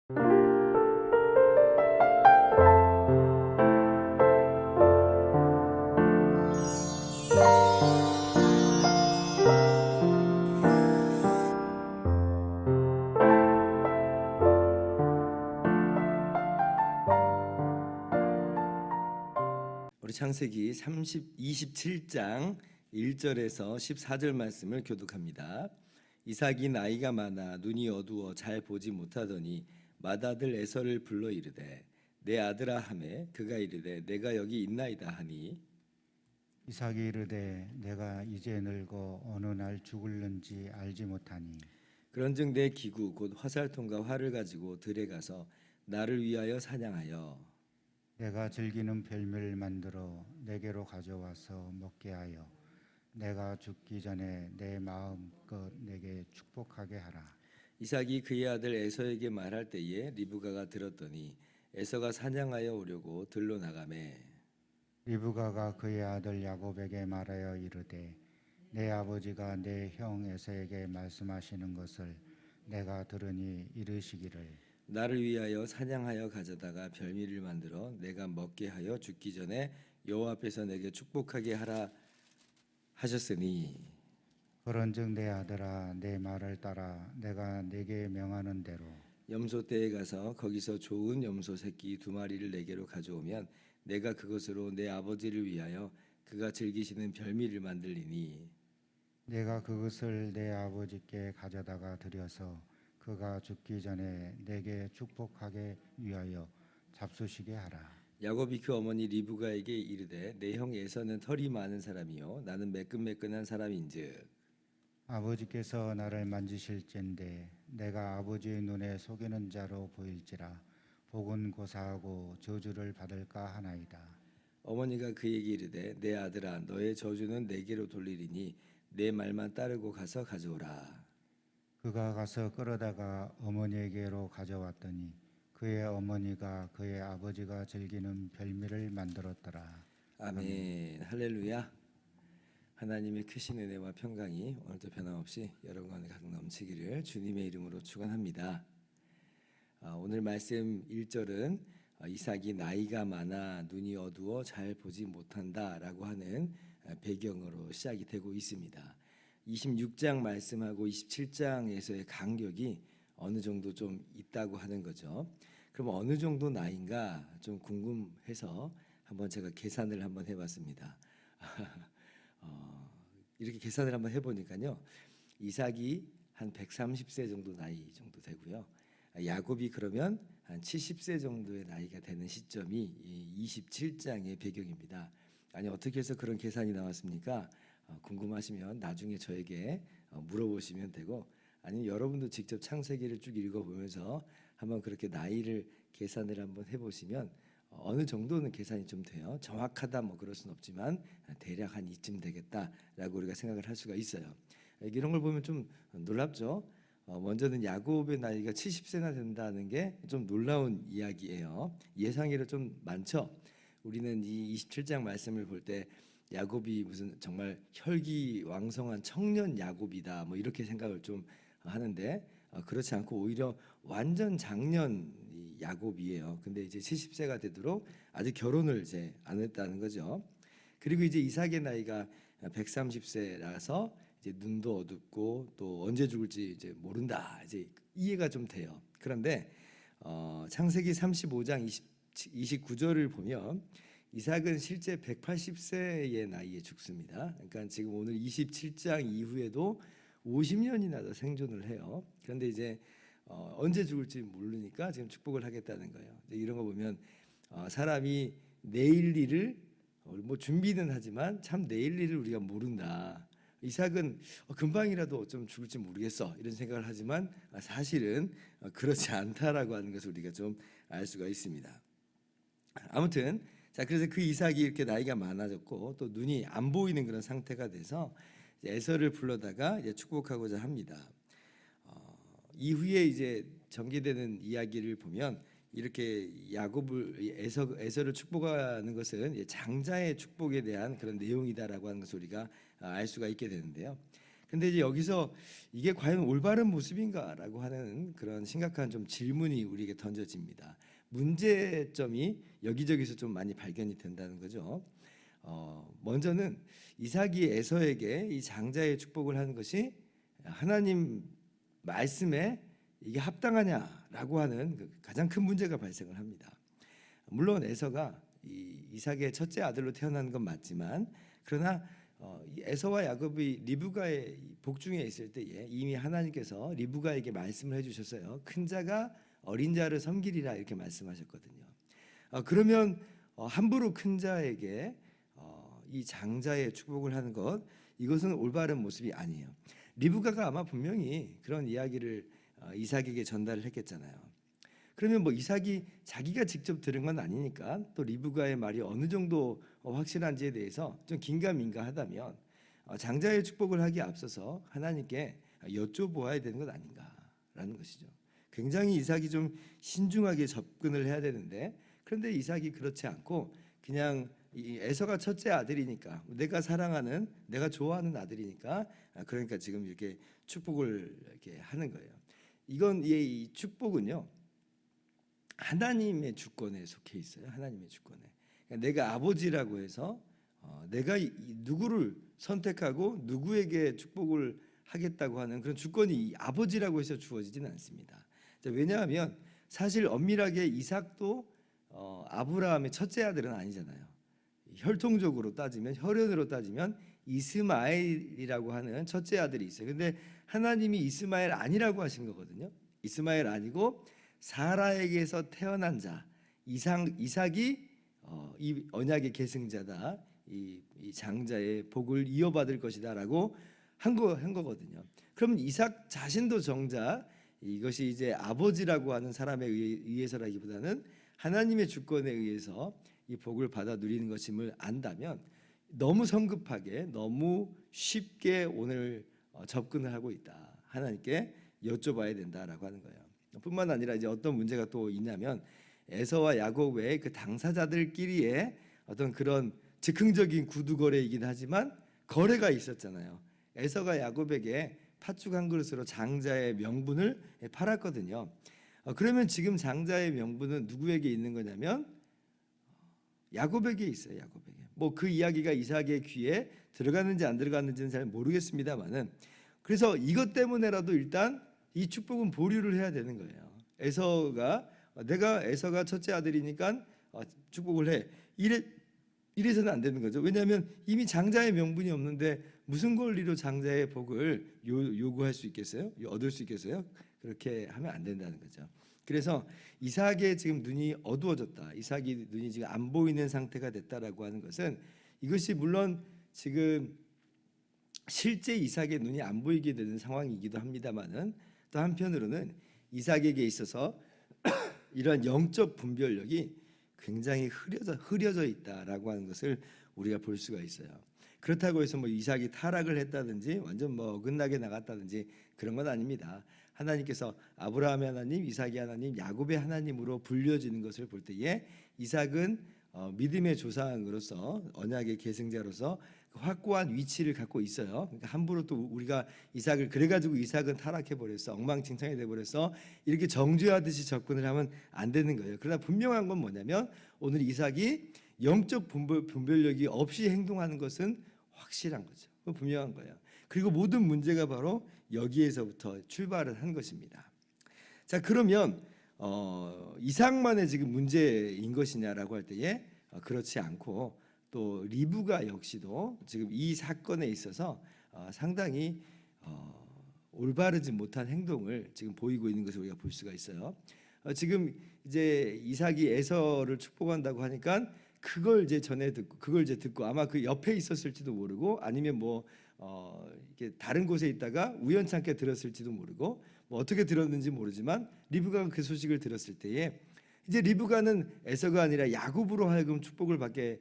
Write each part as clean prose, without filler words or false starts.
우리 창세기 27장 1절에서 14절 말씀을 교독합니다. 이삭이 나이가 많아 눈이 어두워 잘 보지 못하더니 맏아들 에서를 불러 이르되 내 아들아 하매 그가 이르되 내가 여기 있나이다 하니 이삭이 이르되 내가 이제 늙어 어느 날 죽을는지 알지 못하니 그런즉 내 기구 곧 화살통과 활을 가지고 들에 가서 나를 위하여 사냥하여 내가 즐기는 별미를 만들어 내게로 가져와서 먹게 하여 내가 죽기 전에 내 마음껏 내게 축복하게 하라. 이삭이 그의 아들 에서에게 말할 때에 리브가가 들었더니 에서가 사냥하여 오려고 들로 나가매 리브가가 그의 아들 야곱에게 말하여 이르되 내 아버지가 내 형 에서에게 말씀하시는 것을 내가 들으니 이르시기를 나를 위하여 사냥하여 가져다가 별미를 만들어 내가 먹게 하여 죽기 전에 여호와 앞에서 내게 축복하게 하라 하셨으니 그런즉 내 아들아 내 말을 따라 내가 내게 명하는 대로 염소 떼에 가서 거기서 좋은 염소 새끼 2마리를 내게로 가져오면 내가 그것으로 내 아버지를 위하여 그가 즐기시는 별미를 만들리니 내가 그것을 내 아버지께 가져다가 드려서 그가 죽기 전에 내게 축복하게 위하여 잡수시게 하라. 야곱이 그 어머니 리브가에게 이르되 내 형 에서는 털이 많은 사람이요 나는 매끈매끈한 사람인즉 아버지께서 나를 만지실진데 내가 아버지의 눈에 속이는 자로 보일지라 복은 고사하고 저주를 받을까 하나이다. 어머니가 그에게 이르되 내 아들아 너의 저주는 내게로 돌리리니 내 말만 따르고 가서 가져오라. 그가 가서 끌어다가 어머니에게로 가져왔더니 그의 어머니가 그의 아버지가 즐기는 별미를 만들었더라. 아멘. 할렐루야. 하나님의 크신 은혜와 평강이 오늘도 변함없이 여러분 가운데 가득 넘치기를 주님의 이름으로 축원합니다. 오늘 말씀 1절은 이삭이 나이가 많아 눈이 어두워 잘 보지 못한다라고 하는 배경으로 시작이 되고 있습니다. 26장 말씀하고 27장에서의 간격이 어느 정도 좀 있다고 하는 거죠. 그럼 어느 정도 나이인가 좀 궁금해서 한번 제가 계산을 한번 해봤습니다. 이렇게 계산을 한번 해보니까요, 이삭이 한 130세 정도 나이 정도 되고요. 야곱이 그러면 한 70세 정도의 나이가 되는 시점이 이 27장의 배경입니다. 아니 어떻게 해서 그런 계산이 나왔습니까? 궁금하시면 나중에 저에게 물어보시면 되고 아니면 여러분도 직접 창세기를 쭉 읽어보면서 한번 그렇게 나이를 계산을 한번 해보시면 어느 정도는 계산이 좀 돼요. 정확하다 뭐 그럴 수는 없지만 대략 한 이쯤 되겠다라고 우리가 생각을 할 수가 있어요. 이런 걸 보면 좀 놀랍죠. 먼저는 야곱의 나이가 70세나 된다는 게 좀 놀라운 이야기예요. 예상외로 좀 많죠. 우리는 이 27장 말씀을 볼 때 야곱이 무슨 정말 혈기왕성한 청년 야곱이다 뭐 이렇게 생각을 좀 하는데 그렇지 않고 오히려 완전 장년 야곱이에요. 근데 이제 70세가 되도록 아직 결혼을 이제 안 했다는 거죠. 그리고 이제 이삭의 나이가 130세라서 이제 눈도 어둡고 또 언제 죽을지 이제 모른다. 이제 이해가 좀 돼요. 그런데 창세기 35장 29절을 보면 이삭은 실제 180세의 나이에 죽습니다. 그러니까 지금 오늘 27장 이후에도 50년이나 더 생존을 해요. 그런데 이제 언제 죽을지 모르니까 지금 축복을 하겠다는 거예요. 이런 거 보면 사람이 내일 일을 뭐 준비는 하지만 참 내일 일을 우리가 모른다. 이삭은 금방이라도 좀 죽을지 모르겠어 이런 생각을 하지만 사실은 그렇지 않다라고 하는 것을 우리가 좀 알 수가 있습니다. 아무튼 자 그래서 그 이삭이 이렇게 나이가 많아졌고 또 눈이 안 보이는 그런 상태가 돼서 에서를 불러다가 이제 축복하고자 합니다. 이후에 이제 전개되는 이야기를 보면 이렇게 야곱을 에서를 축복하는 것은 장자의 축복에 대한 그런 내용이다라고 하는 것을 우리가 알 수가 있게 되는데요. 근데 이제 여기서 이게 과연 올바른 모습인가라고 하는 그런 심각한 좀 질문이 우리에게 던져집니다. 문제점이 여기저기서 좀 많이 발견이 된다는 거죠. 먼저는 이삭이 에서에게 이 장자의 축복을 하는 것이 하나님 말씀에 이게 합당하냐라고 하는 그 가장 큰 문제가 발생을 합니다. 물론 에서가 이삭의 첫째 아들로 태어난 건 맞지만, 그러나 이 에서와 야곱이 리브가의 복중에 있을 때에 이미 하나님께서 리브가에게 말씀을 해주셨어요. 큰 자가 어린 자를 섬기리라 이렇게 말씀하셨거든요. 그러면 함부로 큰 자에게 이 장자의 축복을 하는 것, 이것은 올바른 모습이 아니에요. 리브가가 아마 분명히 그런 이야기를 이삭에게 전달을 했겠잖아요. 그러면 뭐 이삭이 자기가 직접 들은 건 아니니까 또 리브가의 말이 어느 정도 확실한지에 대해서 좀 긴가민가하다면 장자의 축복을 하기에 앞서서 하나님께 여쭤보아야 되는 것 아닌가라는 것이죠. 굉장히 이삭이 좀 신중하게 접근을 해야 되는데, 그런데 이삭이 그렇지 않고 그냥 이 에서가 첫째 아들이니까, 내가 사랑하는, 내가 좋아하는 아들이니까, 그러니까 지금 이렇게 축복을 이렇게 하는 거예요. 이건 이 축복은요, 하나님의 주권에 속해 있어요. 하나님의 주권에. 그러니까 내가 아버지라고 해서 내가 누구를 선택하고 누구에게 축복을 하겠다고 하는 그런 주권이 아버지라고 해서 주어지지는 않습니다. 왜냐하면 사실 엄밀하게 이삭도 아브라함의 첫째 아들은 아니잖아요. 혈통적으로 따지면, 혈연으로 따지면 이스마엘이라고 하는 첫째 아들이 있어요. 근데 하나님이 이스마엘 아니라고 하신 거거든요. 이스마엘 아니고 사라에게서 태어난 자 이삭이 이 언약의 계승자다, 이 장자의 복을 이어받을 것이다라고 한 거거든요. 그럼 이삭 자신도 정작 이것이 이제 아버지라고 하는 사람에 의해서라기보다는 하나님의 주권에 의해서 이 복을 받아 누리는 것임을 안다면 너무 성급하게, 너무 쉽게 오늘 접근을 하고 있다. 하나님께 여쭤봐야 된다라고 하는 거예요. 뿐만 아니라 이제 어떤 문제가 또 있냐면, 에서와 야곱 외의 그 당사자들끼리의 어떤 그런 즉흥적인 구두 거래이긴 하지만 거래가 있었잖아요. 에서가 야곱에게 팥죽 한 그릇으로 장자의 명분을 팔았거든요. 그러면 지금 장자의 명분은 누구에게 있는 거냐면 야곱에게 있어요. 야곱에게. 뭐 그 이야기가 이삭의 귀에 들어갔는지 안 들어갔는지는 잘 모르겠습니다만은, 그래서 이것 때문에라도 일단 이 축복은 보류를 해야 되는 거예요. 내가 에서가 첫째 아들이니까 축복을 해. 이래서는 안 되는 거죠. 왜냐하면 이미 장자의 명분이 없는데 무슨 권리로 장자의 복을 요구할 수 있겠어요? 얻을 수 있겠어요? 그렇게 하면 안 된다는 거죠. 그래서 이삭의 지금 눈이 어두워졌다, 이삭이 눈이 지금 안 보이는 상태가 됐다라고 하는 것은, 이것이 물론 지금 실제 이삭의 눈이 안 보이게 되는 상황이기도 합니다만은, 또 한편으로는 이삭에게 있어서 이러한 영적 분별력이 굉장히 흐려져 있다라고 하는 것을 우리가 볼 수가 있어요. 그렇다고 해서 뭐 이삭이 타락을 했다든지 완전 뭐 어긋나게 나갔다든지 그런 건 아닙니다. 하나님께서 아브라함의 하나님, 이삭의 하나님, 야곱의 하나님으로 불려지는 것을 볼 때에 이삭은 믿음의 조상으로서, 언약의 계승자로서 확고한 위치를 갖고 있어요. 그러니까 함부로 또 우리가 이삭을 그래가지고 이삭은 타락해 버렸어, 엉망진창이 돼 버렸어, 이렇게 정죄하듯이 접근을 하면 안 되는 거예요. 그러나 분명한 건 뭐냐면, 오늘 이삭이 영적 분별력이 없이 행동하는 것은 확실한 거죠. 분명한 거예요. 그리고 모든 문제가 바로 여기에서부터 출발을 한 것입니다. 자, 그러면 이삭만의 지금 문제인 것이냐라고 할 때에 그렇지 않고, 또 리브가 역시도 지금 이 사건에 있어서 상당히 올바르지 못한 행동을 지금 보이고 있는 것을 우리가 볼 수가 있어요. 지금 이제 이삭이 에서를 축복한다고 하니까 그걸 이제 듣고 아마 그 옆에 있었을지도 모르고, 아니면 뭐 이렇게 다른 곳에 있다가 우연찮게 들었을지도 모르고, 뭐 어떻게 들었는지 모르지만 리브가가 그 소식을 들었을 때에 이제 리브가는 에서가 아니라 야곱으로 하여금 축복을 받게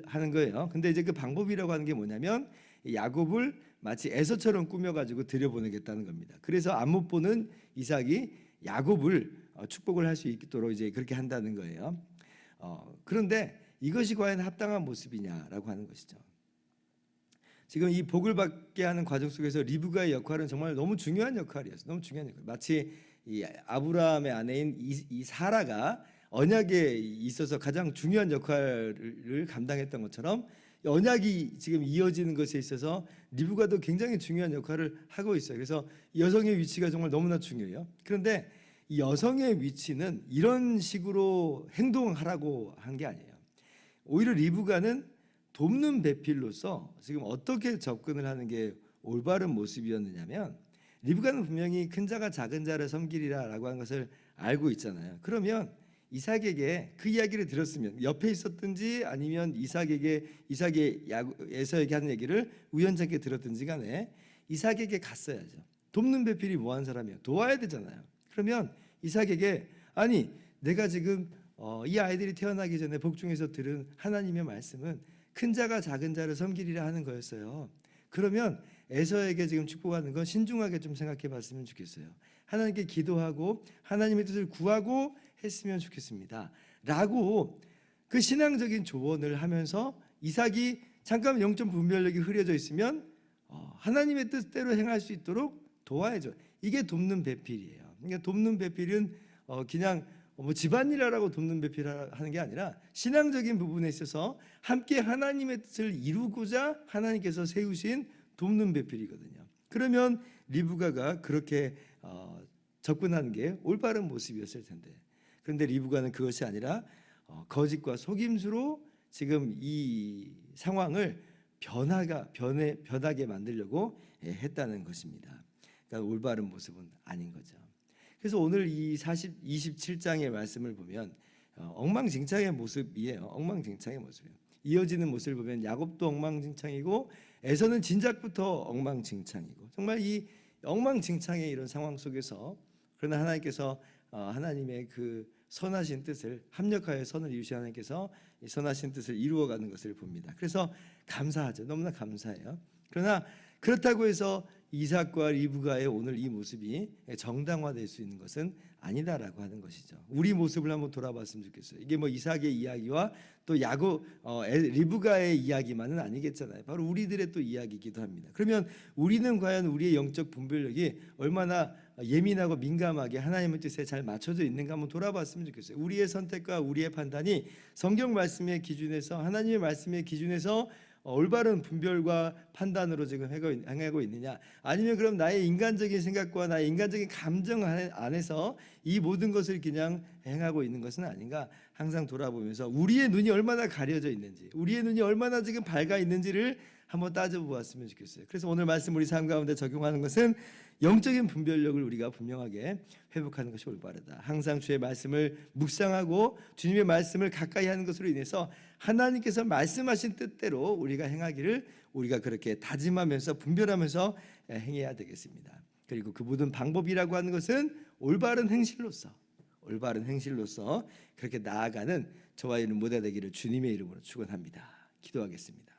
하는 거예요. 근데 이제 그 방법이라고 하는 게 뭐냐면, 야곱을 마치 에서처럼 꾸며가지고 들여보내겠다는 겁니다. 그래서 안 못 보는 이삭이 야곱을 축복을 할 수 있도록 이제 그렇게 한다는 거예요. 그런데 이것이 과연 합당한 모습이냐라고 하는 것이죠. 지금 이 복을 받게 하는 과정 속에서 리브가의 역할은 정말 너무 중요한 역할이었어요. 너무 중요한 역할. 마치 이 아브라함의 아내인 이 사라가 언약에 있어서 가장 중요한 역할을 감당했던 것처럼 언약이 지금 이어지는 것에 있어서 리브가도 굉장히 중요한 역할을 하고 있어요. 그래서 여성의 위치가 정말 너무나 중요해요. 그런데 이 여성의 위치는 이런 식으로 행동하라고 한 게 아니에요. 오히려 리브가는 돕는 배필로서 지금 어떻게 접근을 하는 게 올바른 모습이었느냐면, 리브가는 분명히 큰 자가 작은 자를 섬기리라라고 한 것을 알고 있잖아요. 그러면 이삭에게 그 이야기를 들었으면, 옆에 있었든지 아니면 이삭이 에서에게 하는 얘기를 우연찮게 들었든지 간에 이삭에게 갔어야죠. 돕는 배필이 뭐한 사람이에요? 도와야 되잖아요. 그러면 이삭에게, 아니 내가 지금 이 아이들이 태어나기 전에 복중에서 들은 하나님의 말씀은 큰 자가 작은 자를 섬기리라 하는 거였어요. 그러면 에서에게 지금 축복하는 건 신중하게 좀 생각해 봤으면 좋겠어요. 하나님께 기도하고 하나님의 뜻을 구하고 했으면 좋겠습니다 라고 그 신앙적인 조언을 하면서, 이삭이 잠깐 영적 분별력이 흐려져 있으면 하나님의 뜻대로 행할 수 있도록 도와야죠. 이게 돕는 배필이에요. 그러니까 돕는 배필은 그냥 뭐 집안일하라고 돕는 배필하는 게 아니라 신앙적인 부분에 있어서 함께 하나님의 뜻을 이루고자 하나님께서 세우신 돕는 배필이거든요. 그러면 리브가가 그렇게 접근하는 게 올바른 모습이었을 텐데, 그런데 리브가는 그것이 아니라 거짓과 속임수로 지금 이 상황을 변하게 만들려고 했다는 것입니다. 그러니까 올바른 모습은 아닌 거죠. 그래서 오늘 이 27장의 말씀을 보면 엉망진창의 모습이에요. 엉망진창의 모습이에요. 이어지는 모습을 보면 야곱도 엉망진창이고 에서는 진작부터 엉망진창이고, 정말 이 엉망진창의 이런 상황 속에서 그러나 하나님께서 하나님의 그 선하신 뜻을, 합력하여 선을 이루신 하나님께서 이 선하신 뜻을 이루어가는 것을 봅니다. 그래서 감사하죠. 너무나 감사해요. 그러나 그렇다고 해서 이삭과 리브가의 오늘 이 모습이 정당화될 수 있는 것은 아니다라고 하는 것이죠. 우리 모습을 한번 돌아봤으면 좋겠어요. 이게 뭐 이삭의 이야기와 또 리브가의 이야기만은 아니겠잖아요. 바로 우리들의 또 이야기이기도 합니다. 그러면 우리는 과연 우리의 영적 분별력이 얼마나 예민하고 민감하게 하나님의 뜻에 잘 맞춰져 있는가 한번 돌아봤으면 좋겠어요. 우리의 선택과 우리의 판단이 성경 말씀의 기준에서, 하나님의 말씀의 기준에서 올바른 분별과 판단으로 지금 행하고 있느냐, 아니면 그럼 나의 인간적인 생각과 나의 인간적인 감정 안에서 이 모든 것을 그냥 행하고 있는 것은 아닌가 항상 돌아보면서 우리의 눈이 얼마나 가려져 있는지, 우리의 눈이 얼마나 지금 밝아 있는지를 한번 따져보았으면 좋겠어요. 그래서 오늘 말씀 우리 삶 가운데 적용하는 것은 영적인 분별력을 우리가 분명하게 회복하는 것이 올바르다. 항상 주의 말씀을 묵상하고 주님의 말씀을 가까이 하는 것으로 인해서 하나님께서 말씀하신 뜻대로 우리가 행하기를 우리가 그렇게 다짐하면서 분별하면서 행해야 되겠습니다. 그리고 그 모든 방법이라고 하는 것은 올바른 행실로서 그렇게 나아가는 저와 여러분 모두가 되기를 주님의 이름으로 축원합니다. 기도하겠습니다.